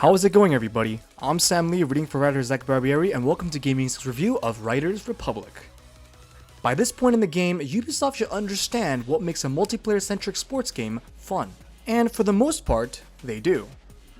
How is it going, everybody? I'm Sam Lee, reading for writer Zack Barbieri, and welcome to Gaming's review of Riders Republic. By this point in the game, Ubisoft should understand what makes a multiplayer-centric sports game fun. And for the most part, they do.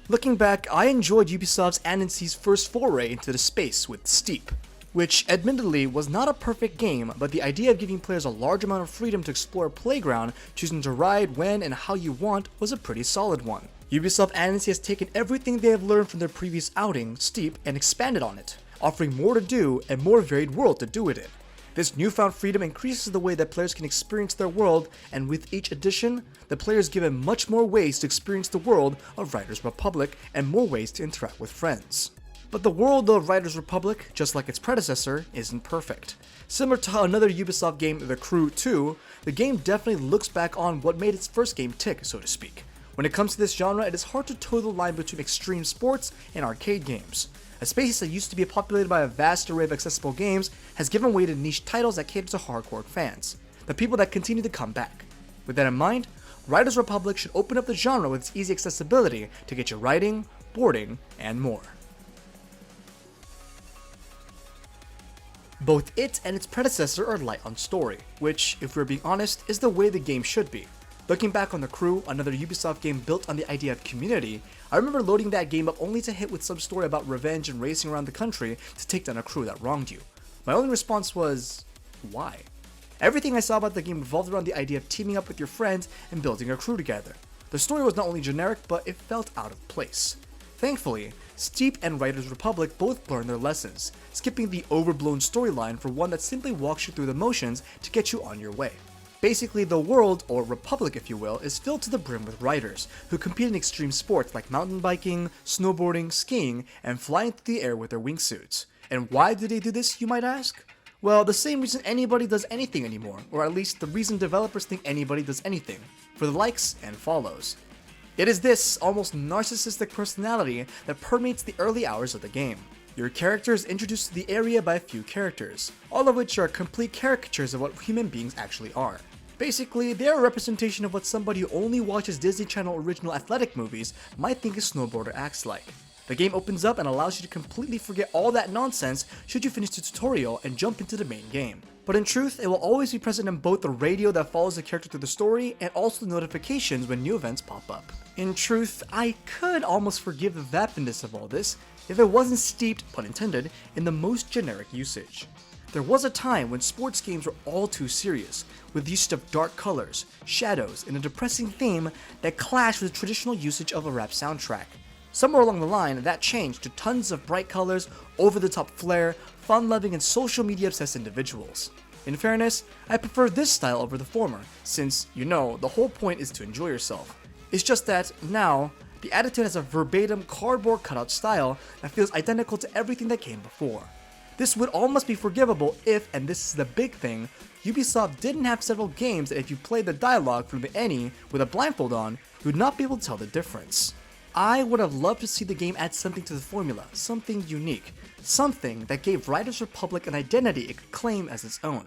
Looking back, I enjoyed Ubisoft's Anansi's first foray into the space with Steep, which admittedly was not a perfect game, but the idea of giving players a large amount of freedom to explore a playground, choosing to ride when and how you want, was a pretty solid one. Ubisoft Anansi has taken everything they have learned from their previous outing, Steep, and expanded on it, offering more to do and more varied world to do it in. This newfound freedom increases the way that players can experience their world, and with each edition, the player is given much more ways to experience the world of Riders Republic and more ways to interact with friends. But the world of Riders Republic, just like its predecessor, isn't perfect. Similar to how another Ubisoft game, The Crew 2, the game definitely looks back on what made its first game tick, so to speak. When it comes to this genre, it is hard to toe the line between extreme sports and arcade games. A space that used to be populated by a vast array of accessible games has given way to niche titles that cater to hardcore fans, the people that continue to come back. With that in mind, Riders Republic should open up the genre with its easy accessibility to get you riding, boarding, and more. Both it and its predecessor are light on story, which, if we're being honest, is the way the game should be. Looking back on The Crew, another Ubisoft game built on the idea of community, I remember loading that game up only to hit with some story about revenge and racing around the country to take down a crew that wronged you. My only response was, why? Everything I saw about the game revolved around the idea of teaming up with your friends and building a crew together. The story was not only generic, but it felt out of place. Thankfully, Steep and Riders Republic both learned their lessons, skipping the overblown storyline for one that simply walks you through the motions to get you on your way. Basically, the world, or Republic if you will, is filled to the brim with riders, who compete in extreme sports like mountain biking, snowboarding, skiing, and flying through the air with their wingsuits. And why do they do this, you might ask? Well, the same reason anybody does anything anymore, or at least the reason developers think anybody does anything, for the likes and follows. It is this almost narcissistic personality that permeates the early hours of the game. Your character is introduced to the area by a few characters, all of which are complete caricatures of what human beings actually are. Basically, they are a representation of what somebody who only watches Disney Channel original athletic movies might think a snowboarder acts like. The game opens up and allows you to completely forget all that nonsense should you finish the tutorial and jump into the main game. But in truth, it will always be present in both the radio that follows the character through the story and also the notifications when new events pop up. In truth, I could almost forgive the vapidness of all this if it wasn't steeped, pun intended, in the most generic usage. There was a time when sports games were all too serious, with the use of dark colors, shadows, and a depressing theme that clashed with the traditional usage of a rap soundtrack. Somewhere along the line, that changed to tons of bright colors, over-the-top flair, fun-loving, and social media-obsessed individuals. In fairness, I prefer this style over the former, since, you know, the whole point is to enjoy yourself. It's just that, now, the attitude has a verbatim cardboard cutout style that feels identical to everything that came before. This would almost be forgivable if, and this is the big thing, Ubisoft didn't have several games that if you played the dialogue from the NE with a blindfold on, you would not be able to tell the difference. I would have loved to see the game add something to the formula, something unique, something that gave Riders Republic an identity it could claim as its own.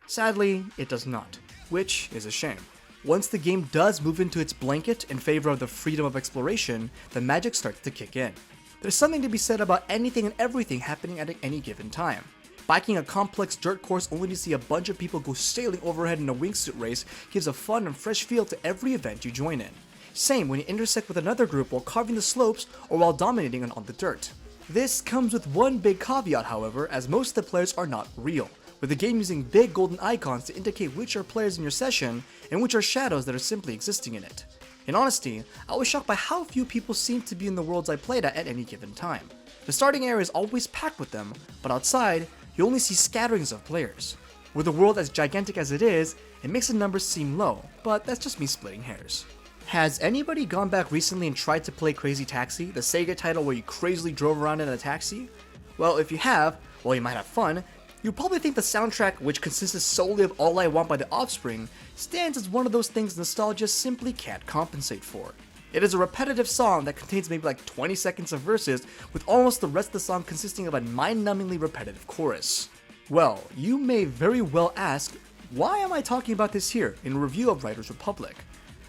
Sadly, it does not, which is a shame. Once the game does move into its blanket in favor of the freedom of exploration, the magic starts to kick in. There's something to be said about anything and everything happening at any given time. Biking a complex dirt course only to see a bunch of people go sailing overhead in a wingsuit race gives a fun and fresh feel to every event you join in. Same when you intersect with another group while carving the slopes or while dominating on the dirt. This comes with one big caveat, however, as most of the players are not real, with the game using big golden icons to indicate which are players in your session and which are shadows that are simply existing in it. In honesty, I was shocked by how few people seem to be in the worlds I played at any given time. The starting area is always packed with them, but outside, you only see scatterings of players. With a world as gigantic as it is, it makes the numbers seem low, but that's just me splitting hairs. Has anybody gone back recently and tried to play Crazy Taxi, the Sega title where you crazily drove around in a taxi? Well, if you have, while you might have fun, you'll probably think the soundtrack, which consisted solely of All I Want by The Offspring, stands as one of those things nostalgia simply can't compensate for. It is a repetitive song that contains maybe like 20 seconds of verses, with almost the rest of the song consisting of a mind-numbingly repetitive chorus. Well, you may very well ask, why am I talking about this here in a review of Riders Republic?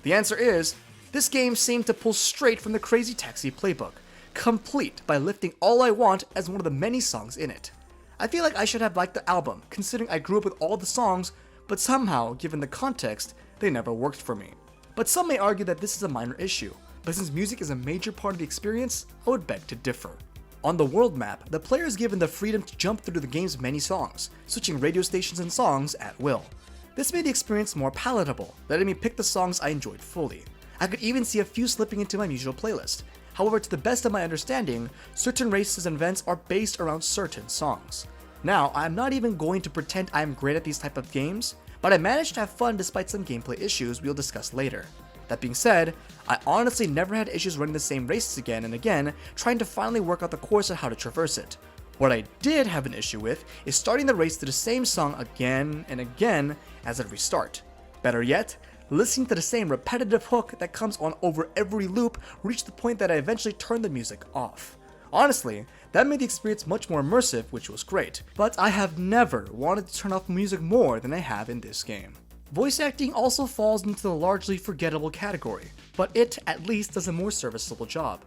The answer is, this game seemed to pull straight from the Crazy Taxi playbook, complete by lifting All I Want as one of the many songs in it. I feel like I should have liked the album, considering I grew up with all the songs, but somehow, given the context, they never worked for me. But some may argue that this is a minor issue, but since music is a major part of the experience, I would beg to differ. On the world map, the player is given the freedom to jump through the game's many songs, switching radio stations and songs at will. This made the experience more palatable, letting me pick the songs I enjoyed fully. I could even see a few slipping into my usual playlist. However, to the best of my understanding, certain races and events are based around certain songs. Now, I'm not even going to pretend I am great at these type of games, but I managed to have fun despite some gameplay issues we'll discuss later. That being said, I honestly never had issues running the same races again and again, trying to finally work out the course and how to traverse it. What I did have an issue with is starting the race to the same song again and again as I restart. Better yet, listening to the same repetitive hook that comes on over every loop reached the point that I eventually turned the music off. Honestly, that made the experience much more immersive, which was great, but I have never wanted to turn off music more than I have in this game. Voice acting also falls into the largely forgettable category, but it at least does a more serviceable job.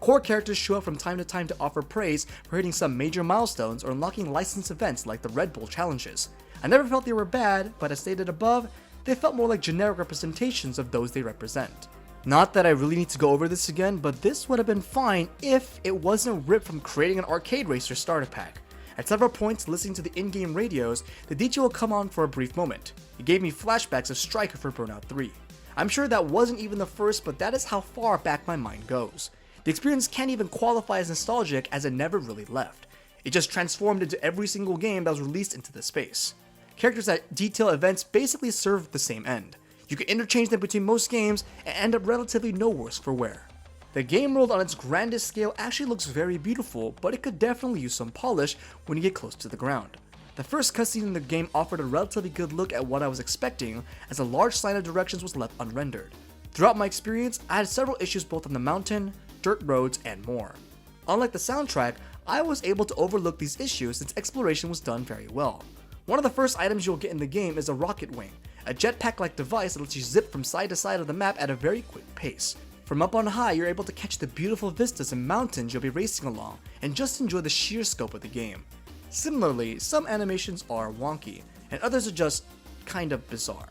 Core characters show up from time to time to offer praise for hitting some major milestones or unlocking licensed events like the Red Bull challenges. I never felt they were bad, but as stated above, they felt more like generic representations of those they represent. Not that I really need to go over this again, but this would have been fine if it wasn't ripped from creating an arcade racer starter pack. At several points listening to the in-game radios, the DJ will come on for a brief moment. It gave me flashbacks of Striker for Burnout 3. I'm sure that wasn't even the first, but that is how far back my mind goes. The experience can't even qualify as nostalgic as it never really left. It just transformed into every single game that was released into the space. Characters that detail events basically serve the same end. You can interchange them between most games and end up relatively no worse for wear. The game world on its grandest scale actually looks very beautiful, but it could definitely use some polish when you get close to the ground. The first cutscene in the game offered a relatively good look at what I was expecting, as a large sign of directions was left unrendered. Throughout my experience, I had several issues both on the mountain, dirt roads, and more. Unlike the soundtrack, I was able to overlook these issues since exploration was done very well. One of the first items you'll get in the game is a rocket wing, a jetpack-like device that lets you zip from side to side of the map at a very quick pace. From up on high, you're able to catch the beautiful vistas and mountains you'll be racing along, and just enjoy the sheer scope of the game. Similarly, some animations are wonky, and others are just kind of bizarre.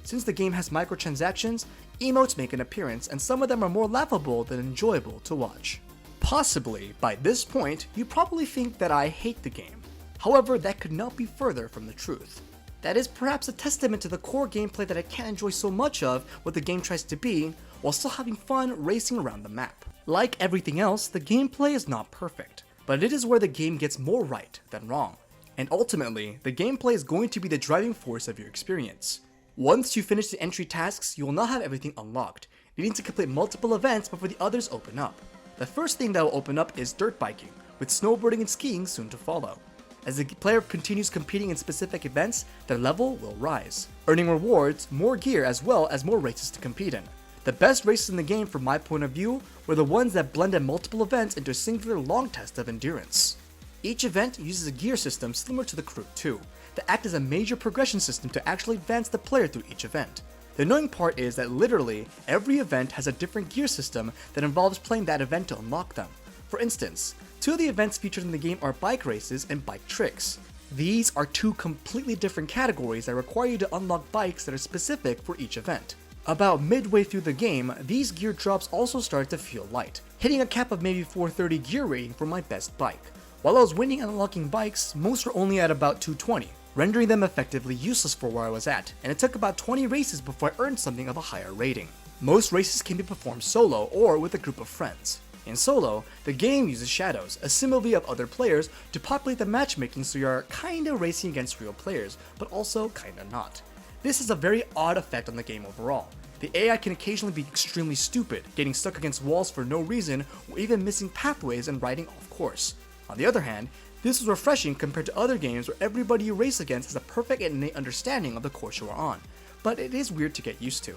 Since the game has microtransactions, emotes make an appearance, and some of them are more laughable than enjoyable to watch. Possibly, by this point, you probably think that I hate the game. However, that could not be further from the truth. That is perhaps a testament to the core gameplay that I can't enjoy so much of what the game tries to be, while still having fun racing around the map. Like everything else, the gameplay is not perfect, but it is where the game gets more right than wrong. And ultimately, the gameplay is going to be the driving force of your experience. Once you finish the entry tasks, you will not have everything unlocked, needing to complete multiple events before the others open up. The first thing that will open up is dirt biking, with snowboarding and skiing soon to follow. As the player continues competing in specific events, their level will rise, earning rewards, more gear, as well as more races to compete in. The best races in the game from my point of view were the ones that blended multiple events into a singular long test of endurance. Each event uses a gear system similar to the Crew 2, that act as a major progression system to actually advance the player through each event. The annoying part is that literally every event has a different gear system that involves playing that event to unlock them. For instance, two of the events featured in the game are bike races and bike tricks. These are two completely different categories that require you to unlock bikes that are specific for each event. About midway through the game, these gear drops also started to feel light, hitting a cap of maybe 430 gear rating for my best bike. While I was winning and unlocking bikes, most were only at about 220, rendering them effectively useless for where I was at, and it took about 20 races before I earned something of a higher rating. Most races can be performed solo or with a group of friends. In solo, the game uses shadows, a simile of other players, to populate the matchmaking so you're kinda racing against real players, but also kinda not. This is a very odd effect on the game overall. The AI can occasionally be extremely stupid, getting stuck against walls for no reason, or even missing pathways and riding off course. On the other hand, this is refreshing compared to other games where everybody you race against has a perfect and innate understanding of the course you are on, but it is weird to get used to.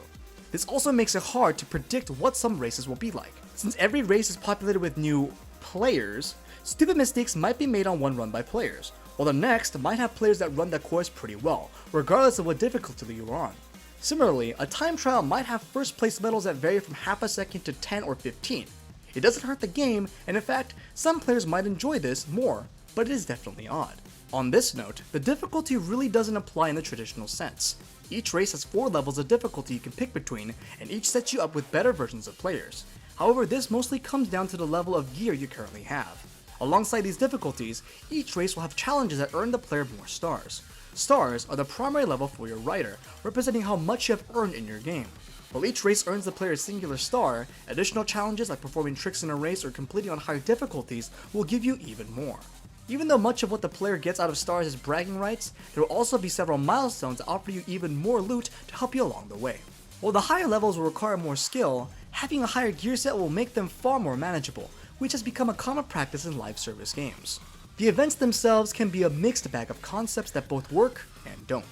This also makes it hard to predict what some races will be like. Since every race is populated with new players, stupid mistakes might be made on one run by players, while the next might have players that run that course pretty well, regardless of what difficulty you are on. Similarly, a time trial might have first place medals that vary from half a second to 10 or 15. It doesn't hurt the game, and in fact, some players might enjoy this more, but it is definitely odd. On this note, the difficulty really doesn't apply in the traditional sense. Each race has 4 levels of difficulty you can pick between, and each sets you up with better versions of players. However, this mostly comes down to the level of gear you currently have. Alongside these difficulties, each race will have challenges that earn the player more stars. Stars are the primary level for your rider, representing how much you have earned in your game. While each race earns the player a singular star, additional challenges like performing tricks in a race or completing on higher difficulties will give you even more. Even though much of what the player gets out of stars is bragging rights, there will also be several milestones that offer you even more loot to help you along the way. While the higher levels will require more skill, having a higher gear set will make them far more manageable, which has become a common practice in live service games. The events themselves can be a mixed bag of concepts that both work and don't.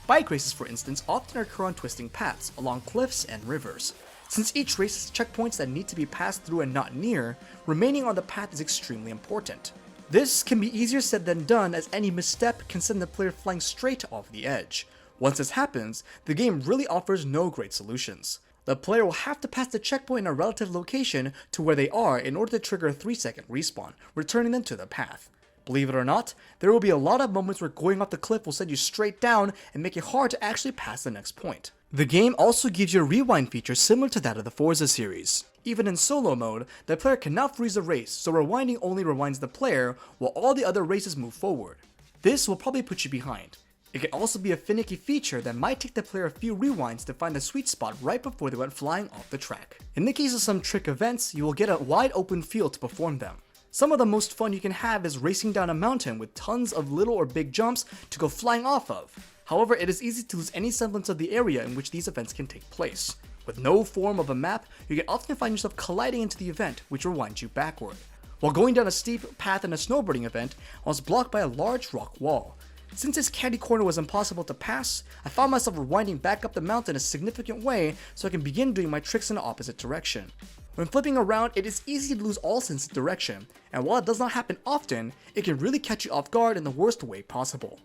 Bike races, for instance, often occur on twisting paths, along cliffs and rivers. Since each race has checkpoints that need to be passed through and not near, remaining on the path is extremely important. This can be easier said than done, as any misstep can send the player flying straight off the edge. Once this happens, the game really offers no great solutions. The player will have to pass the checkpoint in a relative location to where they are in order to trigger a 3-second respawn, returning them to the path. Believe it or not, there will be a lot of moments where going off the cliff will send you straight down and make it hard to actually pass the next point. The game also gives you a rewind feature similar to that of the Forza series. Even in solo mode, the player cannot freeze a race, so rewinding only rewinds the player while all the other races move forward. This will probably put you behind. It can also be a finicky feature that might take the player a few rewinds to find the sweet spot right before they went flying off the track. In the case of some trick events, you will get a wide open field to perform them. Some of the most fun you can have is racing down a mountain with tons of little or big jumps to go flying off of. However, it is easy to lose any semblance of the area in which these events can take place. With no form of a map, you can often find yourself colliding into the event, which rewinds you backward. While going down a steep path in a snowboarding event, I was blocked by a large rock wall. Since this candy corner was impossible to pass, I found myself rewinding back up the mountain a significant way so I can begin doing my tricks in the opposite direction. When flipping around, it is easy to lose all sense of direction, and while it does not happen often, it can really catch you off guard in the worst way possible.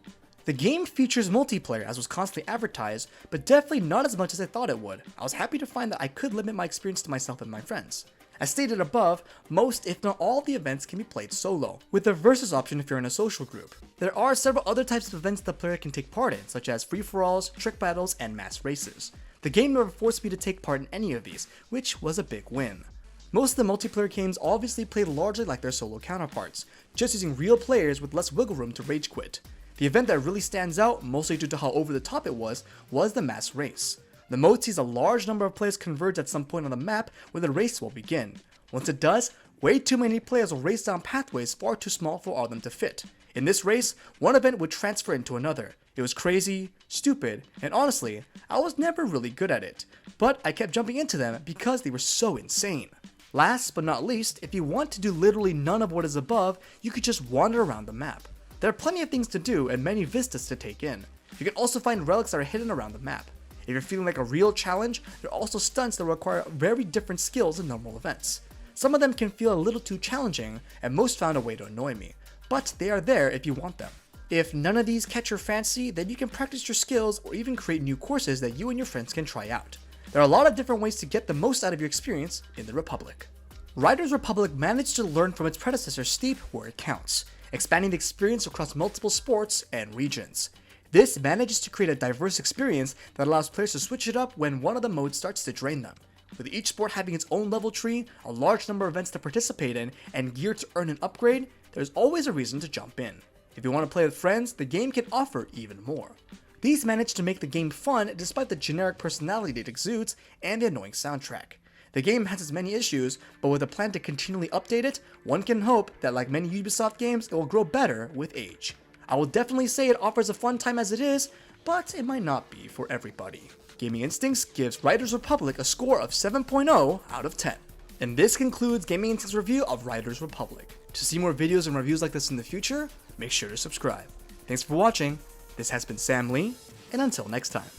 The game features multiplayer, as was constantly advertised, but definitely not as much as I thought it would. I was happy to find that I could limit my experience to myself and my friends. As stated above, most if not all of the events can be played solo, with a versus option if you're in a social group. There are several other types of events the player can take part in, such as free-for-alls, trick battles, and mass races. The game never forced me to take part in any of these, which was a big win. Most of the multiplayer games obviously played largely like their solo counterparts, just using real players with less wiggle room to rage quit. The event that really stands out, mostly due to how over the top it was the mass race. The mode sees a large number of players converge at some point on the map where the race will begin. Once it does, way too many players will race down pathways far too small for all of them to fit. In this race, one event would transfer into another. It was crazy, stupid, and honestly, I was never really good at it. But I kept jumping into them because they were so insane. Last but not least, if you want to do literally none of what is above, you could just wander around the map. There are plenty of things to do and many vistas to take in. You can also find relics that are hidden around the map. If you're feeling like a real challenge, there are also stunts that require very different skills than normal events. Some of them can feel a little too challenging, and most found a way to annoy me, but they are there if you want them. If none of these catch your fancy, then you can practice your skills or even create new courses that you and your friends can try out. There are a lot of different ways to get the most out of your experience in the Republic. Riders Republic managed to learn from its predecessor Steep where it counts, expanding the experience across multiple sports and regions. This manages to create a diverse experience that allows players to switch it up when one of the modes starts to drain them. With each sport having its own level tree, a large number of events to participate in, and gear to earn an upgrade, there's always a reason to jump in. If you want to play with friends, the game can offer even more. These manage to make the game fun despite the generic personality it exudes and the annoying soundtrack. The game has its many issues, but with a plan to continually update it, one can hope that like many Ubisoft games, it will grow better with age. I will definitely say it offers a fun time as it is, but it might not be for everybody. Gaming Instincts gives Riders Republic a score of 7.0 out of 10. And this concludes Gaming Instincts' review of Riders Republic. To see more videos and reviews like this in the future, make sure to subscribe. Thanks for watching, this has been Sam Lee, and until next time.